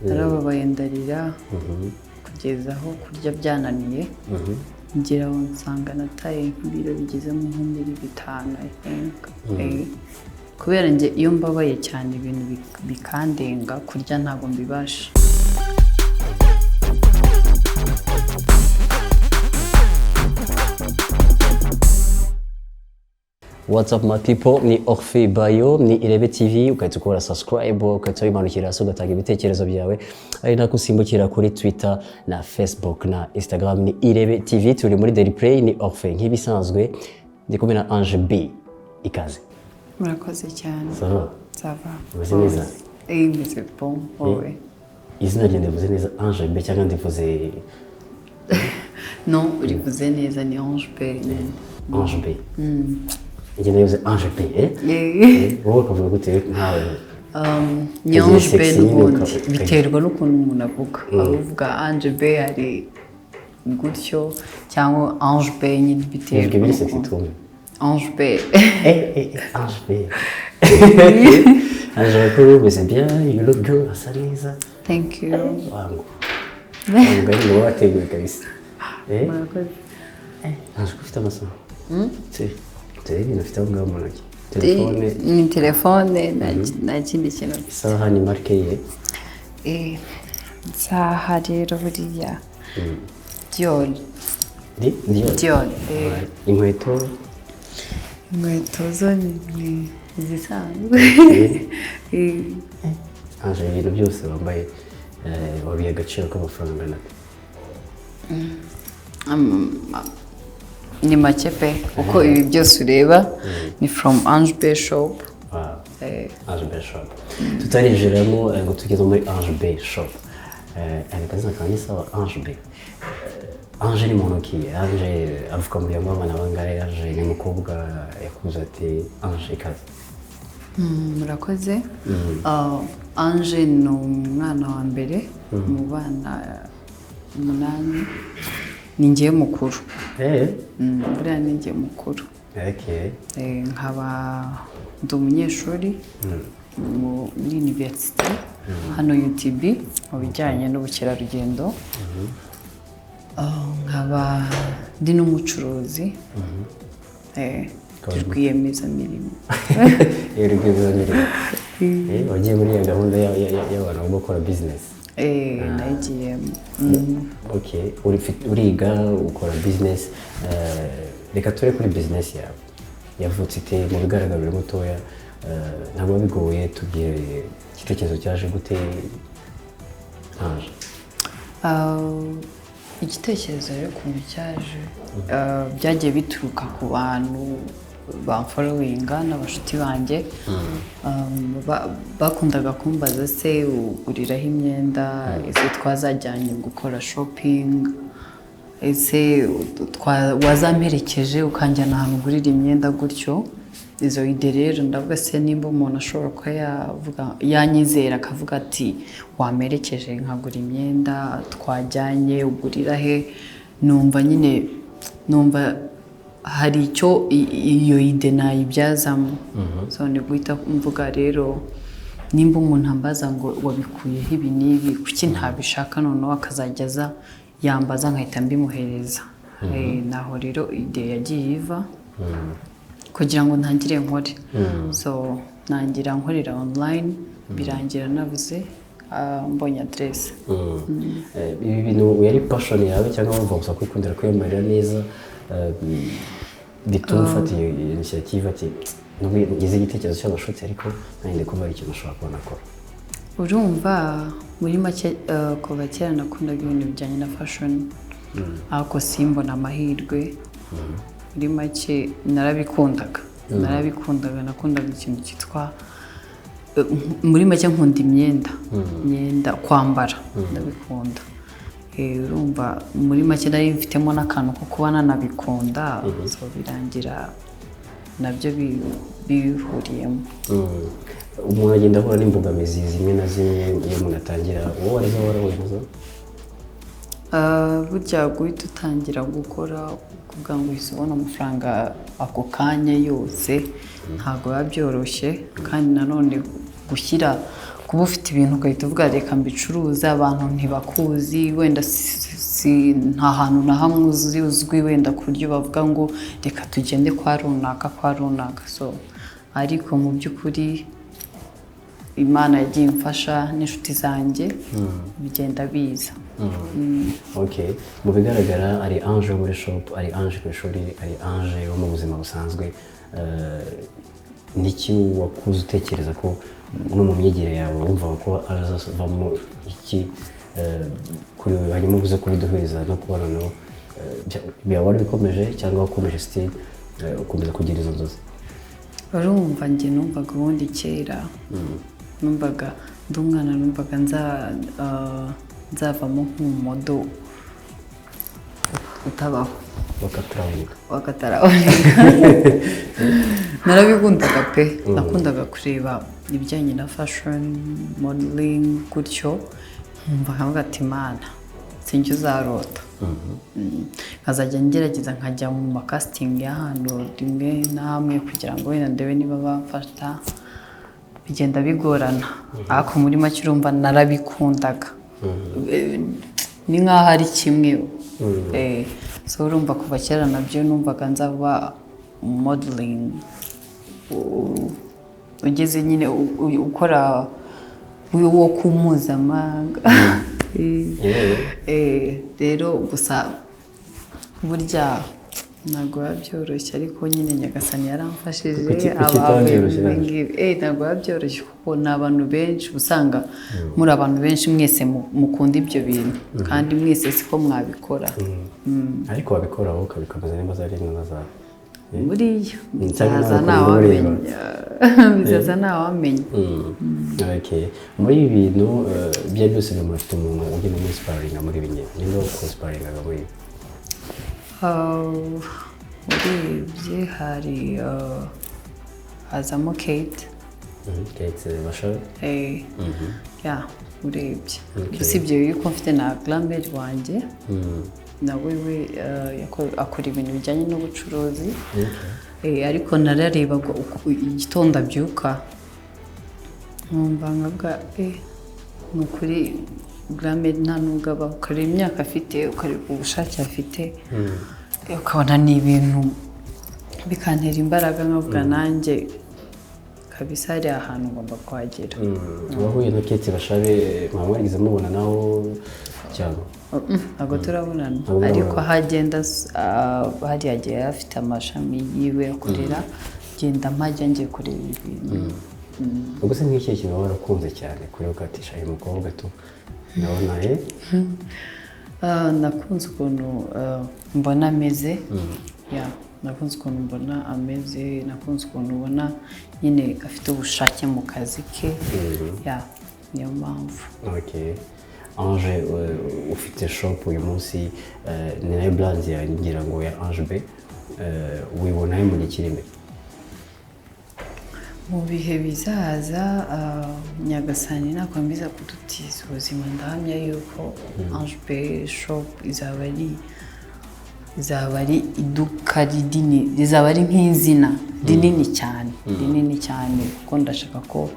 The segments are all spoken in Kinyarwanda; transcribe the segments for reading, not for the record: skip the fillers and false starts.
narababaye ndarira kugeza aho kurya byananiye ngira ngo nsanga nataye nk'ibiro bigezemo nk'ibiri 5 I think kubera nge iyo mbabaye cyane ibintu bikandenga kurya ntago mbibasha. What's up my people, ni Orphe Bayo, ni Irebe TV, ukahita ukora subscribe, ukahita wimanukira hasi ugatanga ibitekerezo byawe, ari nako usimbukira kuri Twitter na Facebook na Instagram ni Irebe TV, turi muri Daily Play ni Orphe, nk'ibisanzwe ndi kumwe na Ange B, ikaze. Murakoze cyane. Ça va. Uzi neza? C'est bon, ouais. Izina rye ndivuze neza Ange B cyangwa ndivuze Non, urivuze neza ni Ange B. Ange B. Njye nayoze Ange B, wowe ukavuga gute nkawe? Ni Ange B n'ubundi biterwa n'ukuntu umuntu avuga. Avuga Ange B ari gutyo cyangwa Ange B nyine biterwa n'ukuntu. Ange B. Ange B. Ange B, c'est bien, you look good, asa neza. Thank you. Wangu. Wangu ni wateguye kabisa. Murakoze. Ange ufite amasomo. Ibintu ufite aho ngaho mu ntoki. Telefone. Ni telefone nta kindi kintu. Isaha ni marke ye. Isaha rero buriya. Dior. Dior. Inkweto. Inkweto zo ni zisanzwe. Ange ibintu byose wambaye wabiye agaciro k'amafaranga nako. Ni make pe uko ibi byose ureba ni from Ange B shop. Ange B shop. Tutarinjiramo ngo tugeze muri Ange B shop. Akazina kanjye sawa Ange B. Ange ni muntu ki? Ange avuka muri abana bangahe? Ange ni umukobwa yakuze ati Ange ikaze. Murakoze. Ange ni umwana wa mbere mu bana 8. Ni ngiye mukuru. Buriya ni ngiye mukuru. Nkaba ndi umunyeshuri muri university hano UTB mu bijyanye n'ubukerarugendo. Nkaba ndi n'umucuruzi. Rwiyemezamirimo. Wagiye muri iyo gahunda y'abantu bo gukora business? Nagiyemo. Uriga ukora business, reka ture kuri business yawe yavutse ite mu bigaragara mutoya, ntabwo bigoye tubwire igitekerezo cyaje gute? Igitekerezo rero ukuntu cyaje byagiye bituruka ku bantu bamfollowinga n'abashuti banjye bakundaga kumbaza se uguriraho imyenda, ese twazajyanye gukora shopping, ese wazamperekeje ukanjyana ahantu ugurira imyenda gutyo. Izo ide rero ndavuga se nimba umuntu ashobora kuba yavuga yanyizera akavuga ati wamerekeje nkagura imyenda, twajyanye ugurira he, numva hari icyo iyo ide nayibyazamo. So ni guhita mvuga rero nimba umuntu ambaza ngo wabikuyeho ibi n'ibi kuki ntabishaka, noneho akazajya yambaza nkahita mbimuhereza. Naho rero ide yagiye iva kugira ngo ntangire nkore. So nangira nkorera online birangira navuze mbonye adresse. Ibi bintu yari passion yawe cyangwa wumva gusa kwikundira kwiyambarira neza bituma ufata iyo initiative ati ngize igitekerezo cy'abashuti ariko nandi kuba ari ikintu ushobora kubona ko? Urumva muri make kuva kera nakundaga ibintu bijyanye na fashion, ariko simbona amahirwe. Muri make narabikundaga, nakundaga ikintu cyitwa muri make nkunda imyenda kwambara, ndabikunda. Urumva muri make nari mfitemo n'akantu ko kuba nanabikunda, so birangira nabyo bihuriyemo. Umuntu agenda ahura n'imbogamizi zimwe na zimwe iyo umuntu atangira, wowe arizo warahuye nazo? Burya guhita utangira gukora kuvuga ngo uhise ubona amafaranga ako kanya yose ntabwo biba byoroshye, kandi nanone kuba ufite ibintu ugahita uvuga reka mbicuruze abantu ntibakuzi wenda nta hantu na hamwe uzwi wenda ku buryo bavuga ngo reka tugende kwa runaka so ariko mu by'ukuri Imana yagiye imfasha n'inshuti zanjye bigenda biza. Okay, mu bigaragara ari Ange muri shop, ari Ange ku ishuri, ari Ange wo mu buzima busanzwe. Niki wakuze utekereza ko no mu myigire yawe wumva ko azavamo iki kuri wowe, hanyuma ubuze kubiduhuriza no kubona no byaba wari bikomeje cyangwa wakomeje still ukomeza kugira izo nzozi? Urumva njye numvaga ubundi kera numvaga ndi umwana numvaga nzavamo nk'umumodo utabaho wakataraboneka narabikundaga pe nakundaga kureba ibijyanye na fashion modeling gutyo nkumva nkavuga ati Mana sinjye uzarota nkazajya ngerageza nkajya mu casting y'ahantu rimwe na hamwe kugira ngo wenda ndebe niba bamfata bigenda bigorana ariko muri make urumva narabikundaga ni nkaho ari kimwe so urumva kuva kera nabyo numvaga nzaba modeling ugeze nyine ukora wo kumuzamanga rero gusa burya ntabwo byoroshye ariko nyine Nyagasani yaramfashije ntabwo byoroshye kuko ni abantu benshi usanga muri abantu benshi mwese mukunda ibyo bintu kandi mwese siko mwabikora ariko wabikora wowe ukabikomeza nimba zari inama zawe buriya bizaza ntawamenya. Okay, muri ibi bintu bya byose bimufite umuntu ugenda inspiringa muri ibi ngibi niba inspiringaga muri ibi urebye hari hazamo Kate Bashabe urebye usibye yuko mfite na Glambert wanjye nawe akora ibintu bijyanye n'ubucuruzi ariko nararebaga igitondo abyuka nkumva nkavuga ni ukuri Glambert nta nubwo abaho ukareba imyaka afite ukareba ubushake afite ukabona ni ibintu bikantera imbaraga nkavuga nanjye kabisa hari ahantu ngomba kuhagera. Wahuye na Kate Bashabe mwaba warigize mubona naho cyangwa? Ntabwo turabonana ariko hagenda hariya agiye afite amashami yiwe akorera genda mpajya ngiye kureba ibintu. Ubwo se nk'iki kintu warakunze cyane kuri ukatisha uyu mukobwa tu ndabona nakunze ukuntu mbona ameze nakunze ukuntu mbona ameze nakunze ukuntu ubona nyine afite ubushake mu kazi ke niyo mpamvu. Okay, Ange ufite shop uyu munsi ni nayo brand ngira ngo ya Ange B, wibona he mu gikirime? Mu bihe bizaza Nyagasani nakomeza kudutiza ubuzima ndahamya yuko Ange B shop izaba ari iduka rinini, rizaba ari nk'izina rinini cyane kuko ndashaka ko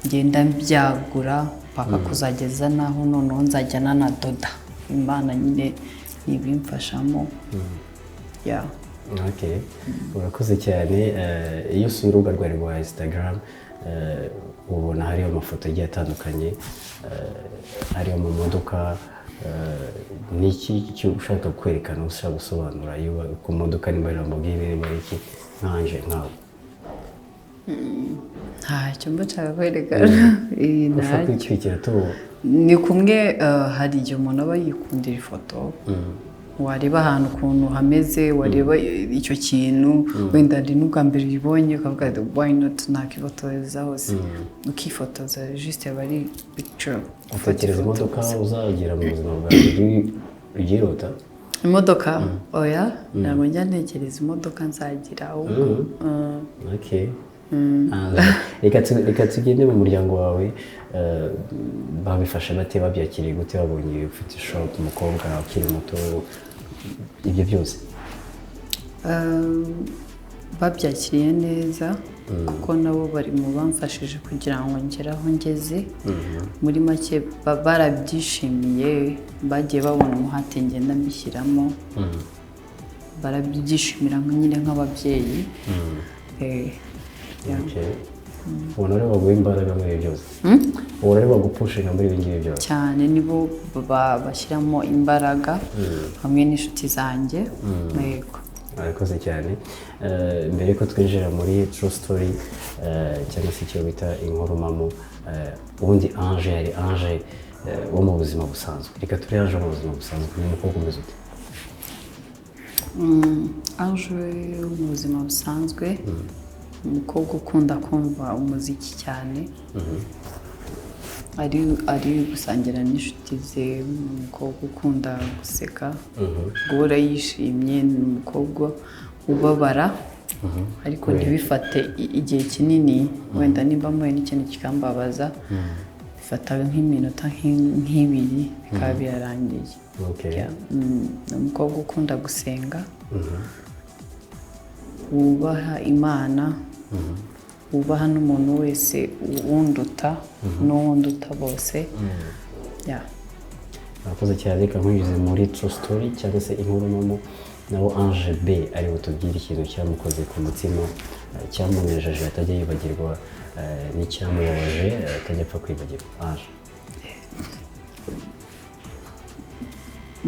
ngenda mbyagura paka kuzageza naho noneho nzajya nanadoda Imana nyine nibimfashamo. Okay, urakoze cyane. Iyo usuye urubuga rwawe rwa Instagram ubona hariho amafoto agiye atandukanye, hariho mu modoka, niki ushaka kwerekana ushaka gusobanura iyo ku modoka nimba ari Lamborghini nimba ari iki nkanje nkawe? Ntacyo mba nshaka kwerekana ushaka kwitwikira tu ni kumwe. Hari igihe umuntu aba yikundira ifoto wareba ahantu ukuntu hameze wareba icyo kintu wenda ari n'ubwa mbere ubibonye ukavuga why not nakifotoreza hose ukifotoza juste aba ari picture. Utekereza imodoka uzagira mu buzima bwawe ugirota? Imodoka oya ntabwo njya ntekereza imodoka nzagira ahubwo. Okay, reka tugende mu muryango wawe, babifashe bate, babyakiriye gute babonye ufite shop umukobwa ukiri muto ibyo byose? Babyakiriye neza kuko nabo bari mu bamfashije kugira ngo ngere aho ngeze muri make barabyishimiye bagiye babona umuhate ngenda mbishyiramo barabyishimira nyine nk'ababyeyi ubona ari baguha imbaraga muri ibi byose ubona ari bagupushinga muri ibi ngibi byose cyane nibo bashyiramo imbaraga hamwe n'inshuti zanjye yego arakoze cyane mbere ko twinjira muri true story cyangwa se icyo bita inkuru mpamo ubundi Ange yari Ange wo mu buzima busanzwe reka turi Ange mu buzima busanzwe ni umukobwa umeze ute Ange wo mu buzima busanzwe umukobwa ukunda kumva umuziki cyane ari gusangira n'inshuti ze umukobwa ukunda guseka guhora yishimye ni umukobwa ubabara ariko ntibifate igihe kinini wenda nimba muhuye n'ikintu kikambabaza bifata nk'iminota nk'ibiri bikaba birarangiye ni umukobwa ukunda gusenga wubaha Imana wubaha n'umuntu wese wunduta n'uwunduta bose murakoze cyane reka nkunyuze muri true story cyangwa se inkuru mpamo naho Ange B ari butubwire ikintu cyamukoze ku mutima cyamunejeje atajya yibagirwa n'icyamubabaje atajya apfa kwibagirwa Ange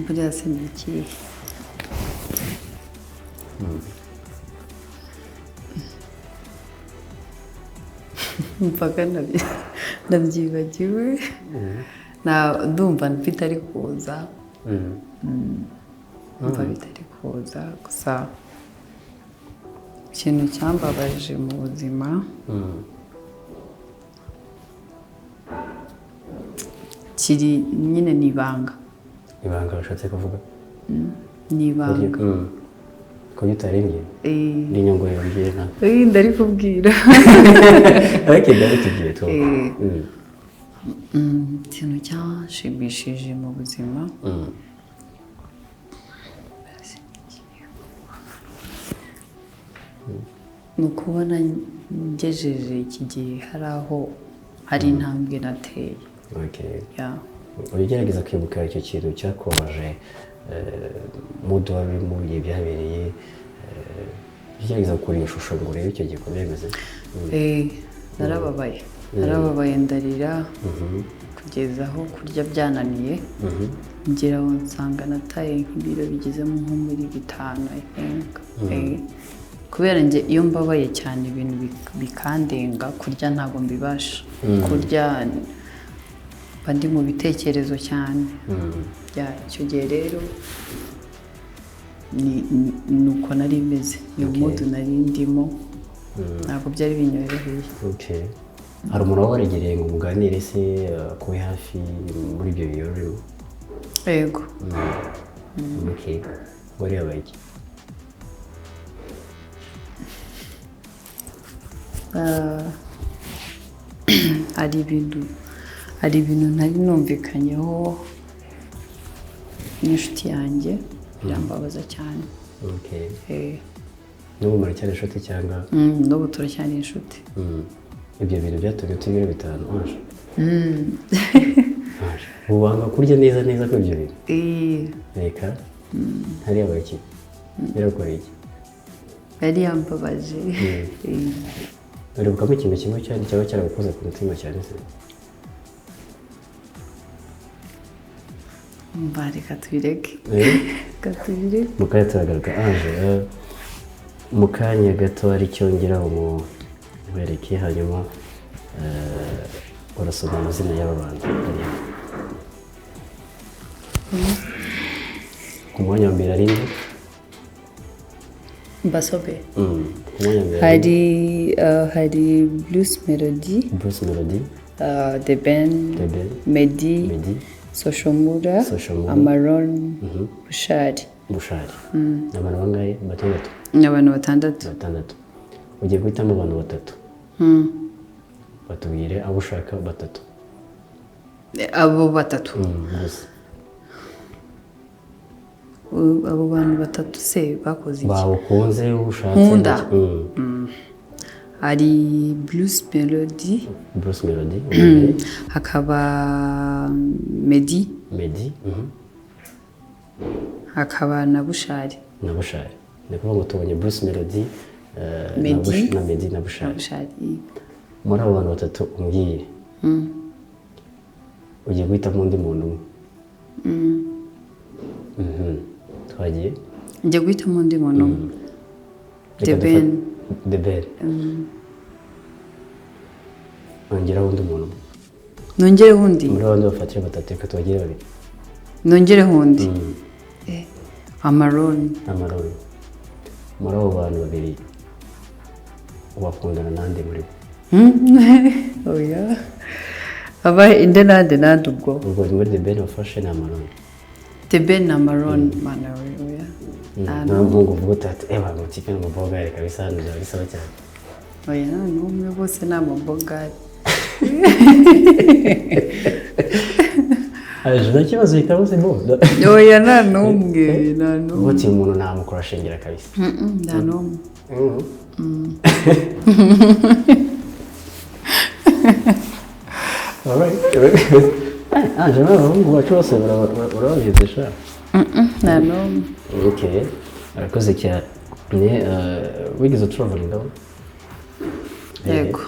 buriya se ni ikihe mpaka ndabyibagiwe ndumva bitari kuza ndumva bitari kuza gusa ikintu cyambabaje mu buzima kiri nyine ni ibanga ushatse kuvuga ni ibanga ko utarimbye ni inyungu yongeye nta ndari kubwira ariko ndari tugiye tu ikintu cyashimishije mu buzima ni ukubona ngejeje iki gihe hari aho hari intambwe nateye ugerageza kwibuka icyo kintu cyakubabaje mudu wari mu bihe byabereye ugerageza gukora iyo shusho ngo urebe icyo gikorwa bimeze narababaye ndarira kugeza aho kurya byananiye ngera aho nsanga nataye nk'ibiro bigezemo nko muri 5 kubera njye iyo mbabaye cyane ibintu bikandenga kurya ntabwo mbibasha kurya mba ndi mu bitekerezo cyane icyo gihe rero ni uko nari meze ni umudu nari ndimo ntabwo byari binyoroheye hari umuntu waba waregereye ngo muganire se kube hafi muri ibyo birori yego wari yabaye iki hari ibintu nari numvikanyeho n'inshuti yanjye birambabaza cyane n'ubu muracyari inshuti cyangwa n'ubu turacyari inshuti ibyo bintu byatumye utubiro 5 Ange ubanga kurya neza ko ibyo bintu reka hari yabaye iki birakoreye iki yari yambabaje uribukamo ikintu kimwe cyaba cyaragukoze ku mutima cyane se reka tubireke mu kanya turagaruka Ange mu kanya gato hari icyo ngiraho mubereke hanyuma urasoma amazina y'aba bantu ku mwanya wa mbere ari nde Mbasobe hari Bruce Melody The Ben Meddy Soshomura Amaron Bushari ni abantu bangahe? Batandatu ni abantu batandatu ugiye guhitamo abantu batatu batubwire abo ushaka batatu abo batatu gusa abo bantu batatu se bakoze iki bawukunze ushatse nkunda hari Bruce Melody, Bruce Melody, hakaba Meddy, hakaba na Bushari. Na Bushari. Ni kuvuga ngo tubonye Bruce Melody, na Meddy na Bushari. Muri abo bantu batatu umbwiye, ugiye guhitamo undi muntu umwe. Twagiye? Ngiye guhitamo undi muntu umwe. The Ben. Nongeraho undi muntu. Nongereho undi? Muri abo bafatira batatu reka tubagire babiri. Nongereho undi? Amaroni. Muri abo bantu babiri wakundana nande muri bo? Oya. Aba inde nande ubwo? Ubwo muri The Ben wafashe na Amaroni. The Ben na Amaroni mana oya. Ntabwo uvuga utati mutipe n'umubogari kabisa hano byaba bisaba cyane. Oya n'umwe bose ni amabogari. Nta kibazo hitamo se bo. Oya nta n'umwe. Ubuti umuntu namukora ashingira kabisa. Nta n'umwe. Jana abahungu bacu bose urababyitisha. Nta n'umwe. Okay, arakoze cyane. Wigeze traveling aho? Yego.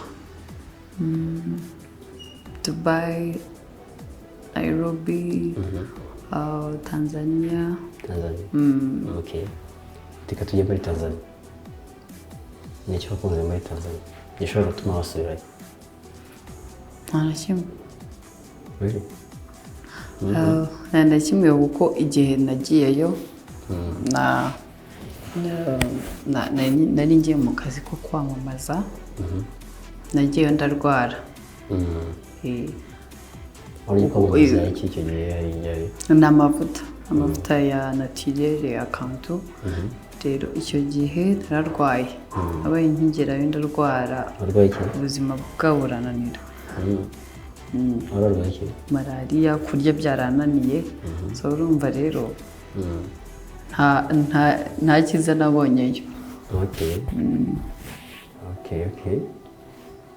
Dubai, Nairobi, Tanzania. Okay. Reka tujye muri Tanzania. Ni icyo wakunze muri Tanzania gishobora gutuma wasubirayo? Nta na kimwe. Really? Nta na kimwe kuko igihe nagiyeyo nari ngiye mu kazi ko kwamamaza, nagiyeyo ndarwara. Wari kwamamaza iki icyo gihe yari? Ni amavuta ya naturelle ya Kantu. Rero icyo gihe nararwaye, abaye nkigerayo ndarwara, ubuzima bwawe burananira. Wararwaye iki? Malariya, kurya byarananiye. So urumva rero nta cyiza nabonyeyo. Okay.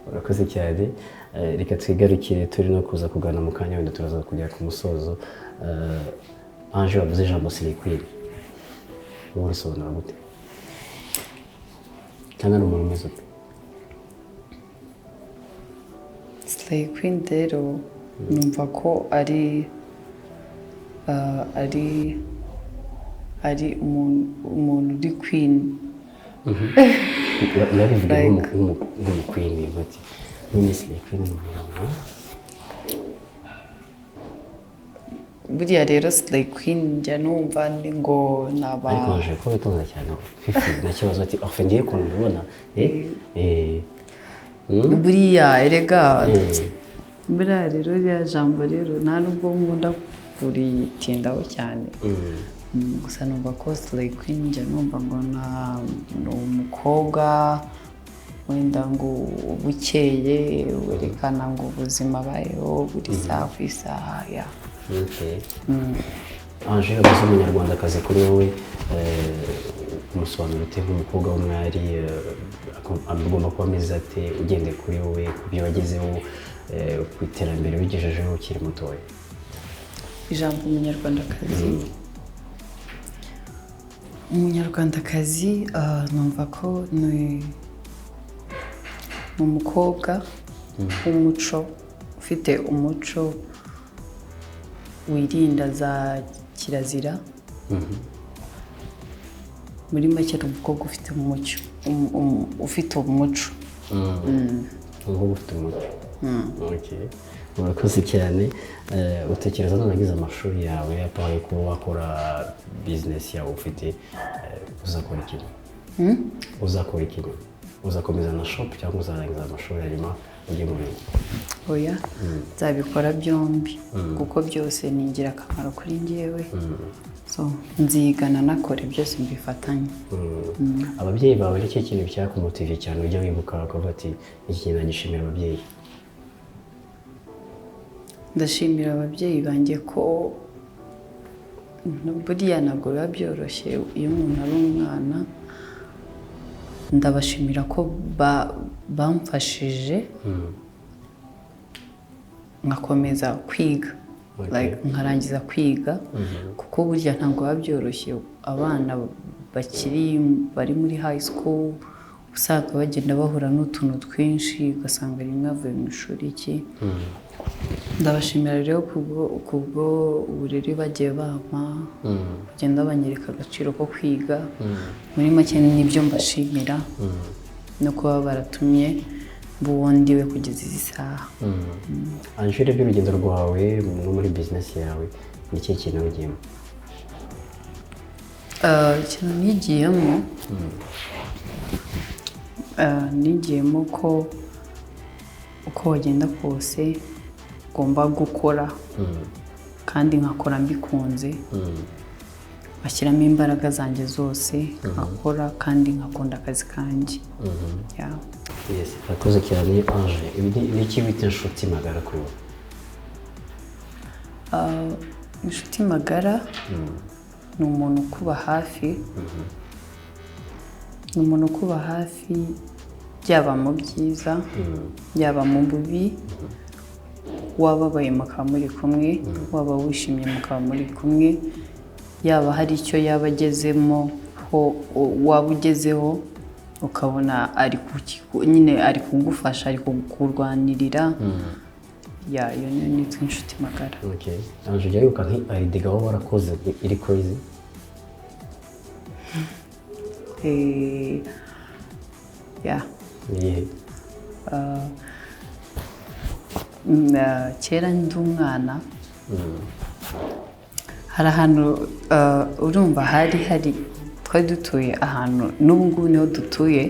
Urakoze cyane. Reka twigarukire turi no kuza kugana mu kanya wenda turaza kugera ku musozo. Ange wavuze ijambo Slay Queen. Wowe usobanura gute? Cyangwa ni umuntu umeze ute? Slay Queen rero numva ko ari umuntu uri queen. Urabivuga nk'umuqueen bati none Slay Queen ni umuntu. Buriya rero Slay Queen njya numva ni ngo naba ariko waje ko bitonda cyane nta kibazo ati ngiye kubibona buriya erega buriya rero rya jambo rero nta nubwo nkunda kuritindaho cyane. Gusa numva ko Slay Queen njya numva ngo ni umukobwa wenda ngo bukeye werekana ngo ubuzima bayeho buri saha ku isaha. Ange yavuze umunyarwandakazi kuri wowe, umusobanuro ute nk'umukobwa w'umwari, agomba kuba ameze ate ugendeye kuri wowe ku byo wagezeho, ku iterambere wigejejeho ukiri mutoya? Ijambo umunyarwandakazi numva ko ni umukobwa w'umuco, ufite umuco, wirinda za kirazira. Muri make ni umukobwa ufite umuco, ufite umuco. Umukobwa ufite umuco. Urakoze cyane. Utekereza nurangiza amashuri yawe apaye kuba wakora business yawe ufite, uzakora iki? Uzakora iki? Uzakomeza na shop cyangwa uzarangiza amashuri hanyuma ujye mu bindi? Oya, nzabikora byombi kuko byose ni ingirakamaro kuri njyewe. So nzigana nakore byose mbifatanye. Ababyeyi bawe nicyo kintu cyakumotive cyane ujya wibuka ukavuga ati iki kintu nagishimira ababyeyi? Ndashimira ababyeyi banjye ko buriya ntabwo biba byoroshye iyo umuntu ari umwana ndabashimira ko bamfashije nkakomeza kwiga like nkarangiza kwiga kuko burya ntabwo biba byoroshye abana bari muri high school usanga bagenda bahura n'utuntu twinshi ugasanga rimwe avuye mu ishuri iki ndabashimira rero kubwo uburere bagiye bampa kugenda banyereka agaciro ko kwiga muri make nibyo mbashimira no kuba baratumye buwondiwe kugeza izi saha Angel by'urugendo rwawe no muri business yawe ni iki kintu wigiyemo ikintu nigiyemo ko uko wagenda kose ugomba gukora kandi nkakora mbikunze bashyiramo imbaraga zanjye zose nkakora kandi nkakunda akazi kanjye yes urakoze cyane Angel ni iki wita inshuti magara kuri wowe inshuti magara ni umuntu ukuba hafi ni umuntu ukuba hafi byaba mu byiza byaba mu bubi wababaye mukaba muri kumwe waba wishimye mukaba muri kumwe yaba hari icyo yaba agezemo waba ugezeho ukabona nyine ari kugufasha ari kukurwanirira iyo niyo nitwa inshuti magara Angel ujya wibuka nk'idega waba warakoze iri crazy kera ndi umwana hari ahantu urumva hari twari dutuye ahantu n'ubu ngubu niho dutuye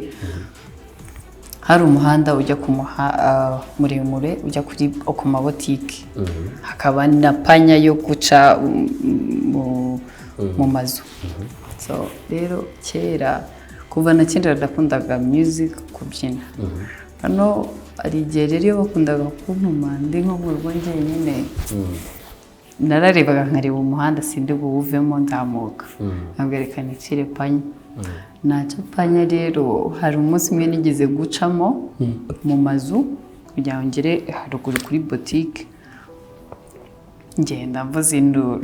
hari umuhanda ujya muremure ujya ku mabotike hakaba na panya yo guca mu mazu so rero kera kuva na kera ndakundaga music kubyina hano hari igihe rero iyo bakundaga kuntuma ndi nko mu rugo njyenyine nararebaga nkareba umuhanda sindi buwuvemo ndamuka nkaberekana icire panya nacyo panya rero hari umunsi umwe nigeze gucamo mu mazu kugira ngo ngere haruguru kuri boutique ngenda mvuza induru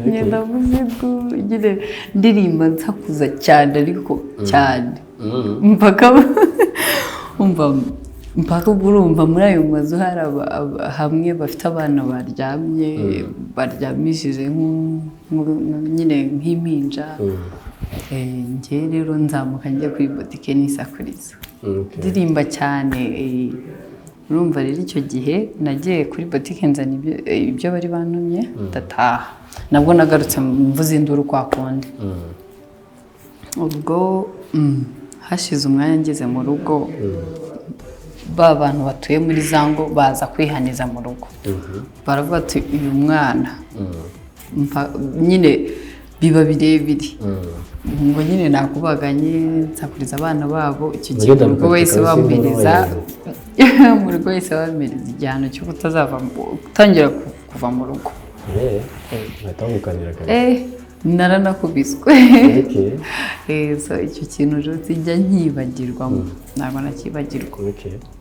ngenda mvuza induru ngire ndirimba nsakuza cyane ariko cyane mpaka urumva muri ayo mazu hari hamwe bafite abana baryamishije nyine nk'impinja njye rero nzamuka njya kuri botike nisakuriza ndirimba cyane urumva rero icyo gihe nagiye kuri botike nzana ibyo bari bantumye ndataha nabwo nagarutse mvuze induru kwa kundi ubwo hashize umwanya ngeze mu rugo ba bantu batuye muri zango baza kwihaniza mu rugo baravuga ati uyu mwana nyine biba birebire ngo nyine nakubaganye nsakuriza abana babo icyo gihe mu rugo wese bamuhereza igihano cyo gutangira kuva mu rugo naranakubiswe icyo kintu rero kijya nkibagirwamo ntabwo nakibagirwa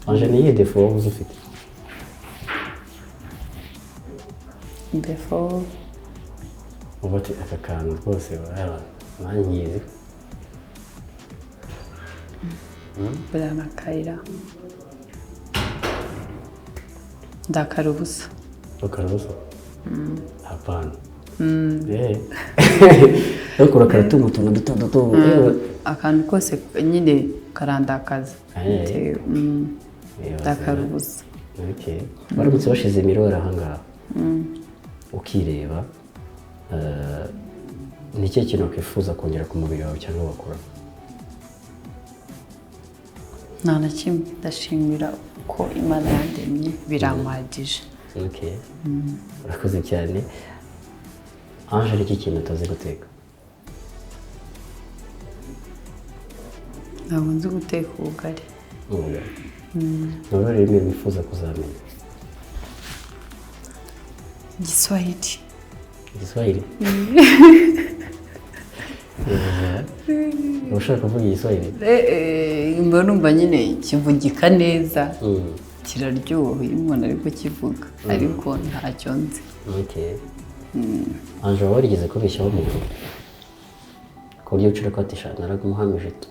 Angel ni iyihe defo wowe uzi ufite defo uba ati aka kantu rwose nanyizi buriya nakayira ndakara ubusa ukara ubusa hapana ariko urakaratunga utuntu duto duto akantu kose nyine karandakaza ndakara ubusa baramutse bashize imirore ahangaha ukireba ni ikihe kintu wakwifuza kongera ku mubiri wawe cyangwa wakora nta na kimwe ndashimira ko Imana yandemye birampagije urakoze cyane Angel iki kintu utazi guteka ntabwo nzi guteka ubugari ni ururimi wifuza kuzamenya Igiswahili Igiswahili ushaka kuvuga igiswahili mba numva nyine kivugika neza kiraryoha iyo umuntu ari kukivuga ariko ntacyo nzi. Okay. Anje warigeze kubeshyaho umuntu ku buryo ucira ko atisha naragumuhamije tu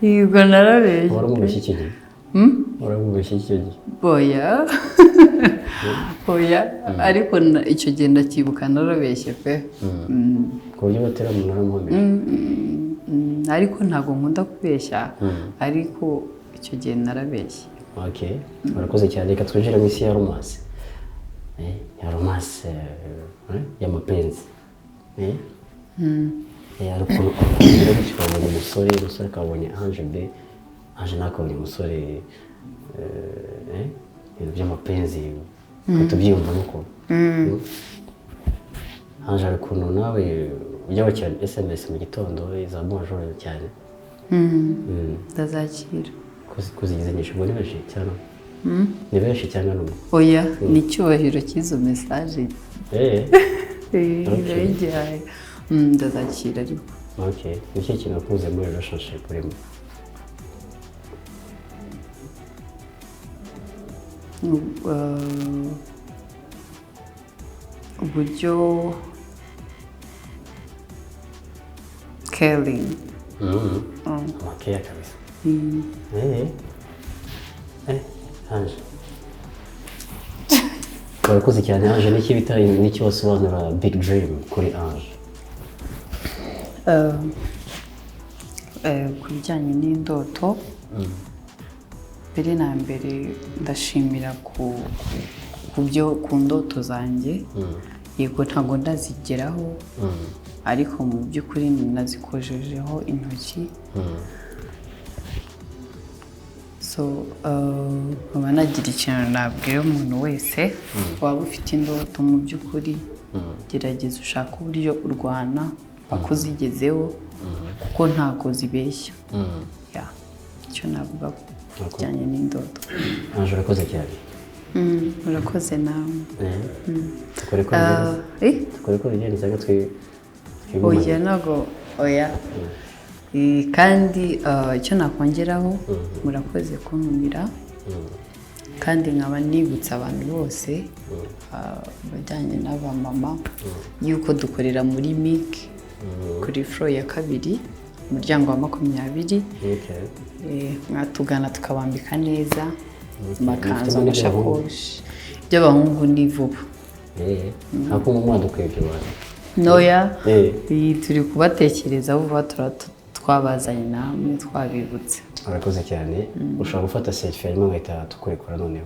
yego narabeshye. waramubeshye iki gihe waramubeshye iki gihe oya ariko icyo gihe ndacyibuka narabeshye pe. ku buryo batera umuntu aramuhamije ariko ntabwo nkunda kubeshya ariko icyo gihe narabeshye. Okay. Warakoze cyane reka twinjire mu isi ya romance. Ya romance y'amapenzi. Hari ukuntu ukabonye umusore akabonye Ange B, Ange nakabonye umusore ibintu by'amapenzi ukatubyiyumvamo uko. Ange hari ukuntu nawe ujya wakira SMS mu gitondo za bonjour cyane. Ndazakira. Kuzigize nyinshi ubwo ni benshi cyane. Ni benshi cyane n'umwe. Oya ni icyubahiro cy'izo message. Igihaye ndazakira ariko. Okay. Ni iki kintu wakunze muri relationship urimo? Uburyo caring. Amakeya kabisa. Ange. Warakoze cyane Ange, niki bita niki wasobanura big dream kuri Ange? Ku bijyanye n'indoto mbere na mbere ndashimira ku ndoto zanjye. Yego ntabwo ndazigeraho ariko mu by'ukuri nazikojejeho intoki. So nkaba nagira ikintu nabwira umuntu wese waba ufite indoto mu by'ukuri gerageza ushaka uburyo urwana paka uzigezeho kuko ntabwo zibeshya. Icyo navuga kijyanye n'indoto. Ange urakoze cyane. Urakoze nawe. Tukore ko bigenda cyangwa oya ntabwo oya. Kandi icyo nakongeraho murakoze kuntumira kandi nkaba nibutsa abantu bose bajyanye n'abamama yuko dukorera muri MIC kuri floor ya 2 umuryango wa 20. Mwatugana tukabambika neza amakanzu amashakoshi by'abahungu ni vuba. Ako mu mwadukwiye byo bana. Noya turi kubatekereza vuba twabazanye namwe twabibutse. Urakoze cyane. Ushobora gufata selfie hanyuma ngahita tukurekura noneho.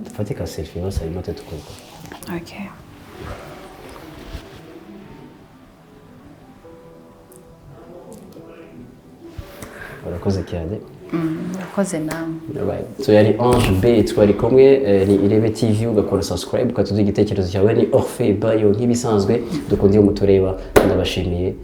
Dufate ka selfie bose hanyuma tukurekura. Okay. Urakoze cyane. Urakoze nawe. So yari Ange B twari kumwe ni Irebe TV ugakora subscribe ukatuduha igitekerezo cyawe. Ni Orphe Bayo nk'ibisanzwe dukunda iyo mutureba ndabashimiye